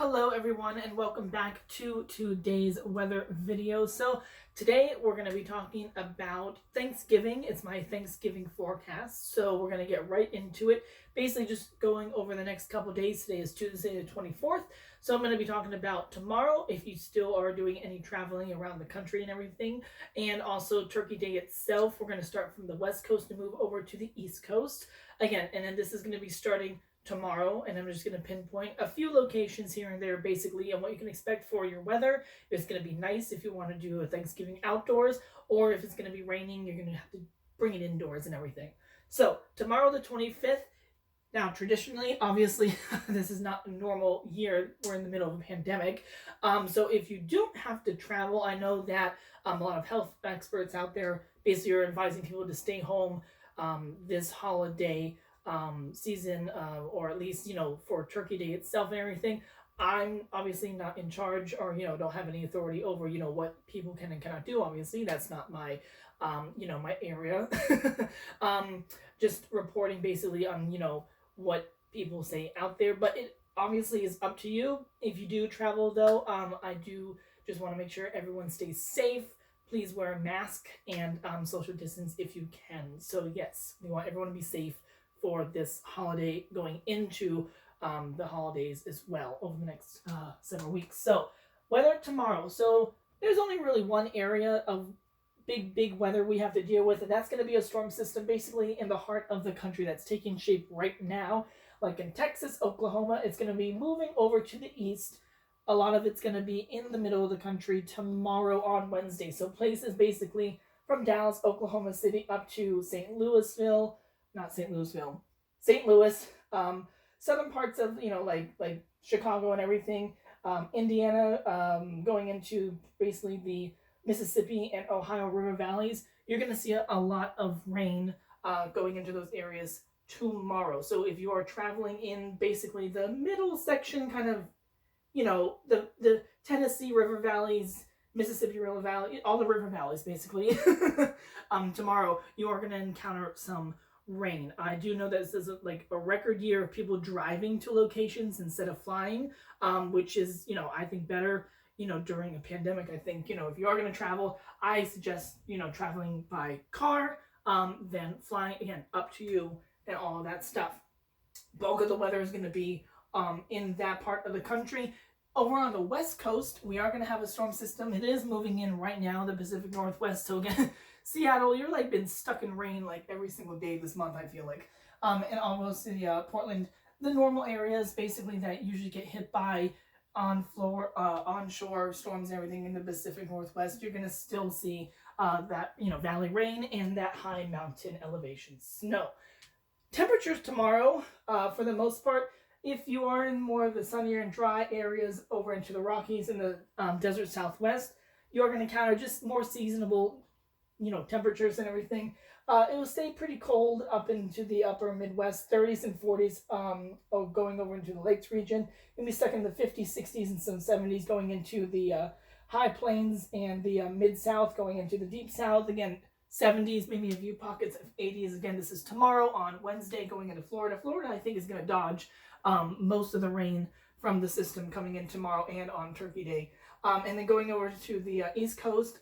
Hello everyone and welcome back to today's weather video. So today we're going to be talking about Thanksgiving. It's my Thanksgiving forecast. So we're going to get right into it. Basically just going over the next couple days. Today is Tuesday the 24th. So I'm going to be talking about tomorrow if you still are doing any traveling around the country and everything. And also Turkey Day itself. We're going to start from the West Coast and move over to the East Coast. Again, and then this is going to be starting tomorrow, and I'm just going to pinpoint a few locations here and there basically and what you can expect for your weather. If it's going to be nice if you want to do a Thanksgiving outdoors, or if it's going to be raining, you're going to have to bring it indoors and everything. So tomorrow the 25th. Now, traditionally, obviously, this is not a normal year. We're in the middle of a pandemic. So if you don't have to travel, I know that a lot of health experts out there basically are advising people to stay home this holiday season, or at least, for Turkey Day itself and everything. I'm obviously not in charge or, don't have any authority over, what people can and cannot do. Obviously, that's not my, my area. Just reporting basically on, what people say out there, but it obviously is up to you. If you do travel though, I do just want to make sure everyone stays safe. Please wear a mask and social distance if you can. So yes, we want everyone to be safe for this holiday going into the holidays as well over the next several weeks. So weather tomorrow. So there's only really one area of big weather we have to deal with, and that's going to be a storm system basically in the heart of the country that's taking shape right now. Like in Texas, Oklahoma, it's going to be moving over to the east. A lot of it's going to be in the middle of the country tomorrow on Wednesday. So places basically from Dallas, Oklahoma City up to St. Louisville, St. Louis, southern parts of, like Chicago and everything, Indiana, going into basically the Mississippi and Ohio River valleys. You're going to see a lot of rain going into those areas tomorrow. So if you are traveling in basically the middle section, kind of, the Tennessee River valleys, Mississippi River Valley, all the river valleys basically, tomorrow you are going to encounter some rain. I do know that this is a record year of people driving to locations instead of flying, which is, I think better, during a pandemic. I think, if you are going to travel, I suggest, traveling by car, then flying, again, up to you and all of that stuff. Bulk of the weather is going to be in that part of the country. Over on the West Coast, we are going to have a storm system. It is moving in right now, the Pacific Northwest. So again, Seattle, you're been stuck in rain every single day this month, I feel like. And almost the Portland, the normal areas basically that usually get hit by onshore storms and everything in the Pacific Northwest, you're going to still see that, valley rain and that high mountain elevation snow. Temperatures tomorrow, for the most part, if you are in more of the sunnier and dry areas over into the Rockies and the desert Southwest, you're going to encounter just more seasonable, temperatures and everything. It will stay pretty cold up into the upper Midwest, 30s and 40s, going over into the Lakes region. You'll be stuck in the 50s, 60s, and some 70s going into the high plains and the mid-south, going into the deep south. Again, 70s, maybe a few pockets of 80s. Again, this is tomorrow on Wednesday going into Florida. Florida, I think, is going to dodge most of the rain from the system coming in tomorrow and on Turkey Day. And then going over to the East Coast,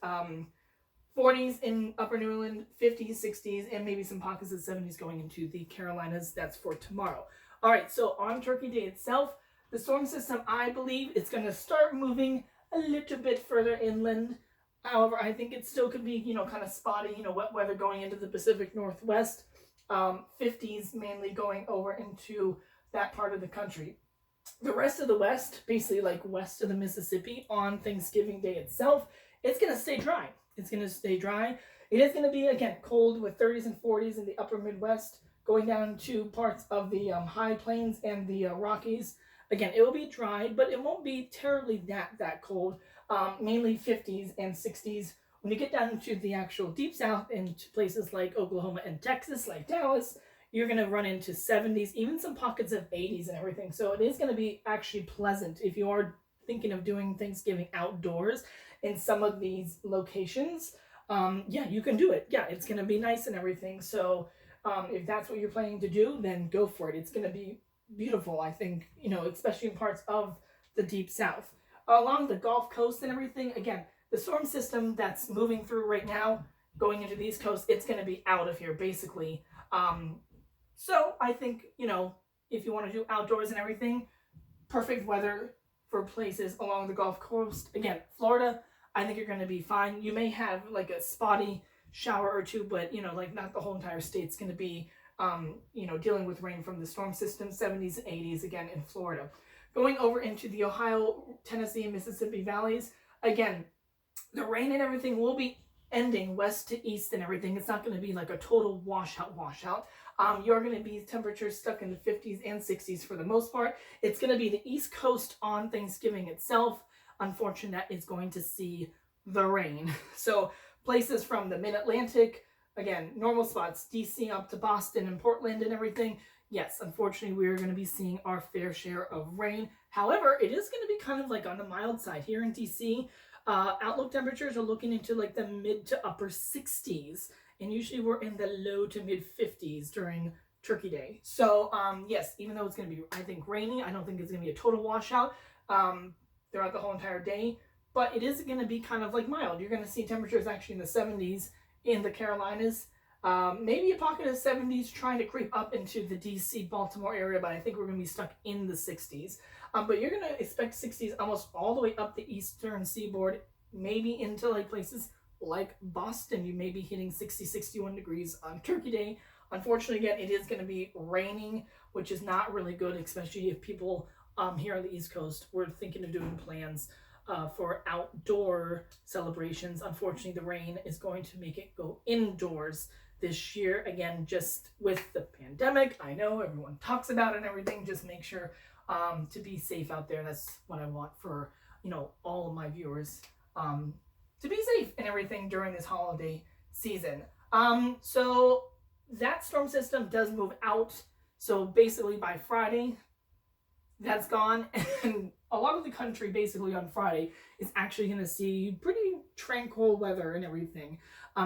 40s in Upper New England, 50s, 60s, and maybe some pockets of 70s going into the Carolinas. That's for tomorrow. All right, so on Turkey Day itself, the storm system, I believe, it's going to start moving a little bit further inland. However, I think it still could be, kind of spotty, wet weather going into the Pacific Northwest. 50s mainly going over into that part of the country. The rest of the West, basically west of the Mississippi on Thanksgiving Day itself, it's going to stay dry. It's going to stay dry. It is going to be, again, cold with 30s and 40s in the upper Midwest, going down to parts of the high plains and the Rockies. Again, it will be dry, but it won't be terribly that cold. Mainly 50s and 60s. When you get down to the actual deep south into places like Oklahoma and Texas, like Dallas, you're going to run into 70s, even some pockets of 80s and everything. So it is going to be actually pleasant if you are thinking of doing Thanksgiving outdoors in some of these locations. Yeah, you can do it. Yeah, it's going to be nice and everything. So if that's what you're planning to do, then go for it. It's going to be beautiful, I think, especially in parts of the deep south. Along the Gulf Coast and everything, again, the storm system that's moving through right now, going into the East Coast, it's going to be out of here basically. So I think, if you want to do outdoors and everything, perfect weather for places along the Gulf Coast. Again, Florida, I think you're going to be fine. You may have like a spotty shower or two, but like not the whole entire state's going to be, dealing with rain from the storm system. 70s and 80s again in Florida. Going over into the Ohio, Tennessee, and Mississippi valleys, again, the rain and everything will be ending west to east and everything. It's not going to be like a total washout. You're going to be temperatures stuck in the 50s and 60s for the most part. It's going to be the East Coast on Thanksgiving itself. Unfortunately, that is going to see the rain. So places from the mid-Atlantic, again, normal spots, DC up to Boston and Portland and everything. Yes, unfortunately, we're going to be seeing our fair share of rain. However, it is going to be kind of like on the mild side here in DC. Outlook temperatures are looking into like the mid to upper 60s, and usually we're in the low to mid 50s during Turkey Day. So yes, even though it's going to be, I think, rainy, I don't think it's going to be a total washout throughout the whole entire day, but it is going to be kind of like mild. You're going to see temperatures actually in the 70s in the Carolinas, maybe a pocket of 70s trying to creep up into the DC, Baltimore area, but I think we're going to be stuck in the 60s. But you're going to expect 60s almost all the way up the eastern seaboard, maybe into like places like Boston. You may be hitting 60, 61 degrees on Turkey Day. Unfortunately, again, it is going to be raining, which is not really good, especially if people here on the East Coast were thinking of doing plans for outdoor celebrations. Unfortunately, the rain is going to make it go indoors this year. Again, just with the pandemic, I know everyone talks about it and everything. Just make sure to be safe out there. That's what I want for all of my viewers, to be safe and everything during this holiday season. So that storm system does move out. So basically by Friday, that's gone, and a lot of the country basically on Friday is actually going to see pretty tranquil weather and everything.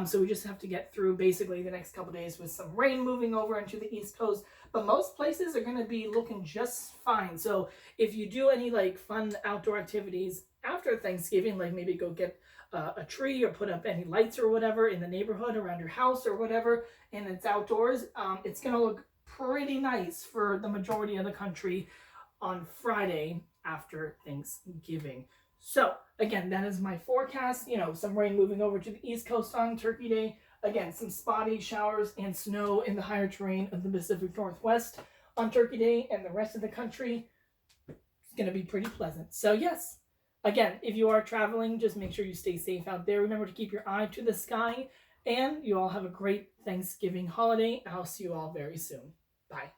So we just have to get through basically the next couple days with some rain moving over into the East Coast, but most places are going to be looking just fine. So if you do any like fun outdoor activities after Thanksgiving, like maybe go get a tree or put up any lights or whatever in the neighborhood around your house or whatever, and it's outdoors, it's going to look pretty nice for the majority of the country on Friday after Thanksgiving. So again, that is my forecast. Some rain moving over to the East Coast on Turkey Day. Again, some spotty showers and snow in the higher terrain of the Pacific Northwest on Turkey Day, and the rest of the country is going to be pretty pleasant. So yes, again, if you are traveling, just make sure you stay safe out there. Remember to keep your eye to the sky, and you all have a great Thanksgiving holiday. I'll see you all very soon. Bye.